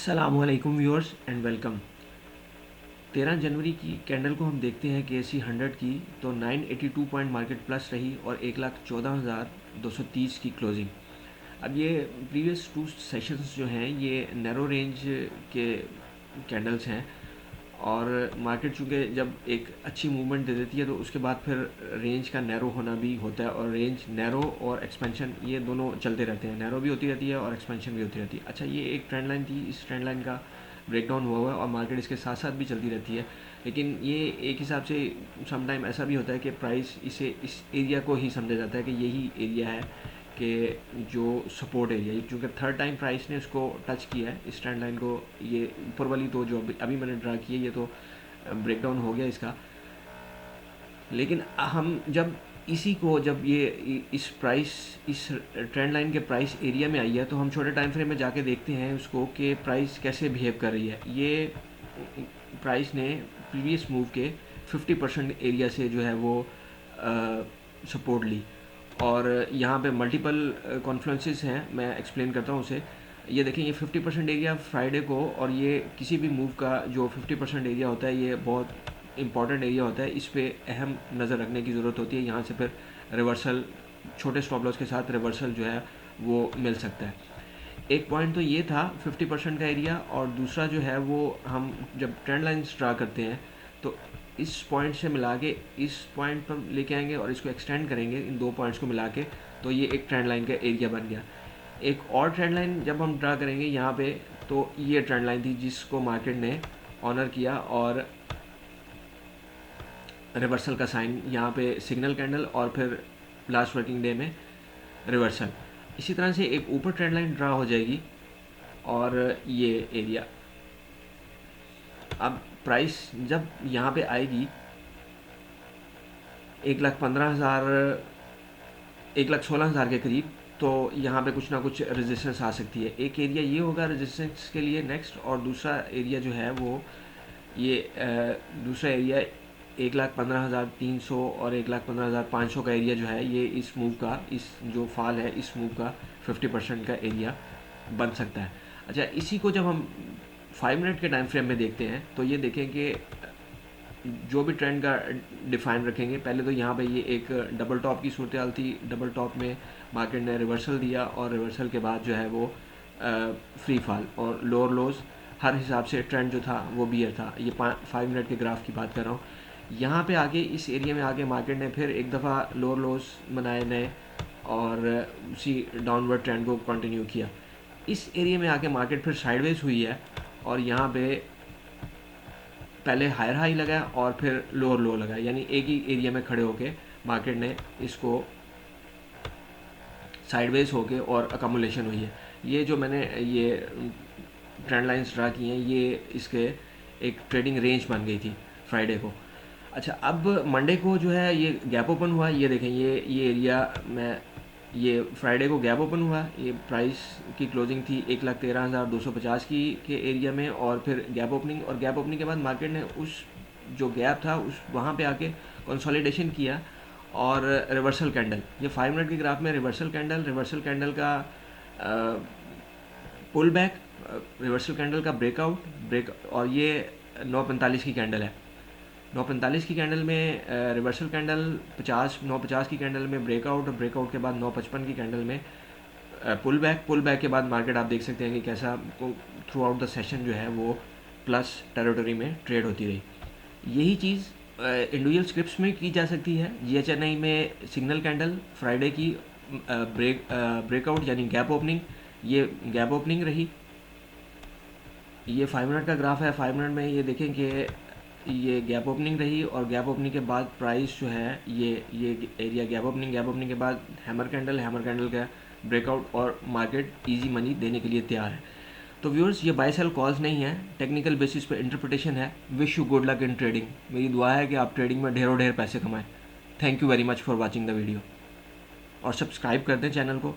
अस्सलामुअलैकुम viewers and welcome. 13 जनवरी की candle को हम देखते हैं KSE 100 की, तो 982 पॉइंट मार्केट प्लस रही और 1,14,230 की क्लोजिंग। अब ये प्रीवियस टू सेशंस जो हैं ये नैरो रेंज के कैंडल्स हैं और मार्केट चूँकि जब एक अच्छी मूवमेंट दे देती है तो उसके बाद फिर रेंज का नैरो होना भी होता है, और रेंज नैरो और एक्सपेंशन ये दोनों चलते रहते हैं, नैरो भी होती रहती है और एक्सपेंशन भी होती रहती है। अच्छा, ये एक ट्रेंड लाइन थी, इस ट्रेंड लाइन का ब्रेकडाउन हुआ है और मार्केट इसके साथ साथ भी चलती रहती है, लेकिन ये एक हिसाब से समटाइम ऐसा भी होता है कि प्राइस इसे इस एरिया को ही समझा जाता है कि यही एरिया है कि जो सपोर्ट एरिया है, क्योंकि थर्ड टाइम प्राइस ने उसको टच किया है इस ट्रेंड लाइन को। ये ऊपर वाली तो जो अभी मैंने ड्रा की है ये तो ब्रेकडाउन हो गया इसका, लेकिन हम जब इसी को जब ये इस ट्रेंड लाइन के प्राइस एरिया में आई है तो हम छोटे टाइम फ्रेम में जाके देखते हैं उसको कि प्राइस कैसे बिहेव कर रही है। ये प्राइस ने प्रीवियस मूव के 50% एरिया से जो है वो सपोर्ट ली, और यहाँ पे मल्टीपल कॉन्फ्लुएंसेस हैं, मैं एक्सप्लेन करता हूँ उसे। ये देखें, ये 50% एरिया फ्राइडे को, और ये किसी भी मूव का जो 50% एरिया होता है ये बहुत इंपॉर्टेंट एरिया होता है, इस पे अहम नज़र रखने की ज़रूरत होती है। यहाँ से फिर रिवर्सल, छोटे स्टॉप लॉस के साथ रिवर्सल जो है वो मिल सकता है। एक पॉइंट तो ये था 50% का एरिया, और दूसरा जो है वो हम जब ट्रेंड लाइन्स ड्रा करते हैं तो इस पॉइंट से मिला के इस पॉइंट पर लेके आएंगे और इसको एक्सटेंड करेंगे, इन दो पॉइंट्स को मिला के, तो ये एक ट्रेंड लाइन का एरिया बन गया। एक और ट्रेंड लाइन जब हम ड्रा करेंगे यहाँ पे, तो ये ट्रेंड लाइन थी जिसको मार्केट ने ऑनर किया और रिवर्सल का साइन यहाँ पे सिग्नल कैंडल और फिर लास्ट वर्किंग डे में रिवर्सल। इसी तरह से एक ऊपर ट्रेंड लाइन ड्रा हो जाएगी और ये एरिया। अब प्राइस जब यहाँ पे आएगी 1,15,000 1,16,000 के करीब, तो यहाँ पे कुछ ना कुछ रेजिस्टेंस आ सकती है। एक एरिया ये होगा रेजिस्टेंस के लिए नेक्स्ट, और दूसरा एरिया जो है वो ये दूसरा एरिया 1,15,300 और 1,15,500 का एरिया जो है, ये इस मूव का, इस जो फॉल है इस मूव का 50% का एरिया बन सकता है। अच्छा, इसी को जब हम 5 मिनट के टाइम फ्रेम में देखते हैं तो ये देखें कि जो भी ट्रेंड का डिफाइन रखेंगे, पहले तो यहाँ पे ये एक डबल टॉप की सूरत हाल थी, डबल टॉप में मार्केट ने रिवर्सल दिया और रिवर्सल के बाद जो है वो फ्री फॉल और लोअर लोज, हर हिसाब से ट्रेंड जो था वो बियर था। ये 5 मिनट के ग्राफ की बात कर रहा हूँ। यहाँ पे आगे इस एरिया में आगे मार्केट ने फिर एक दफ़ा लोअर लोज बनाए नए और उसी डाउनवर्ड ट्रेंड को कंटिन्यू किया। इस एरिया में आके मार्केट फिर साइडवेज हुई है और यहाँ पे पहले हायर हाई लगाया और फिर लोअर लो लगाया, यानी एक ही एरिया में खड़े होके मार्केट ने इसको साइडवेज होके और अकमुलेशन हुई है। ये जो मैंने ये ट्रेंड लाइंस ड्रा की हैं ये इसके एक ट्रेडिंग रेंज बन गई थी फ्राइडे को। अच्छा, अब मंडे को जो है ये गैप ओपन हुआ, ये देखें ये एरिया में, ये फ्राइडे को गैप ओपन हुआ, ये प्राइस की क्लोजिंग थी 1,13,250 की के एरिया में, और फिर गैप ओपनिंग, और गैप ओपनिंग के बाद मार्केट ने उस जो गैप था उस वहाँ पे आके कंसोलिडेशन किया और रिवर्सल कैंडल, ये 5 मिनट के ग्राफ में रिवर्सल कैंडल का पुल बैक, रिवर्सल कैंडल का ब्रेक, और ये 9:45 की कैंडल है। 9:45 की कैंडल में रिवर्सल कैंडल 9:50 की कैंडल में ब्रेकआउट, और ब्रेकआउट के बाद 9:55 की कैंडल में पुल बैक के बाद मार्केट आप देख सकते हैं कि कैसा थ्रू आउट द सेशन जो है वो प्लस टेरिटरी में ट्रेड होती रही। यही चीज़ इंडिविजुअल स्क्रिप्ट्स में की जा सकती है। GHNI में सिग्नल कैंडल फ्राइडे की ब्रेकआउट यानी गैप ओपनिंग, ये गैप ओपनिंग रही। ये 5 मिनट का ग्राफ है, 5 मिनट में ये देखें कि ये गैप ओपनिंग रही, और गैप ओपनिंग के बाद प्राइस जो है ये एरिया गैप ओपनिंग के बाद हैमर कैंडल का ब्रेकआउट, और मार्केट इजी मनी देने के लिए तैयार है। तो व्यूअर्स, ये बाय सेल कॉल्स नहीं है, टेक्निकल बेसिस पे इंटरप्रिटेशन है। Wish you good luck in trading. मेरी दुआ है कि आप ट्रेडिंग में ढेरों ढेर पैसे कमाएं। Thank you very much for watching the video, और सब्सक्राइब कर दें चैनल को।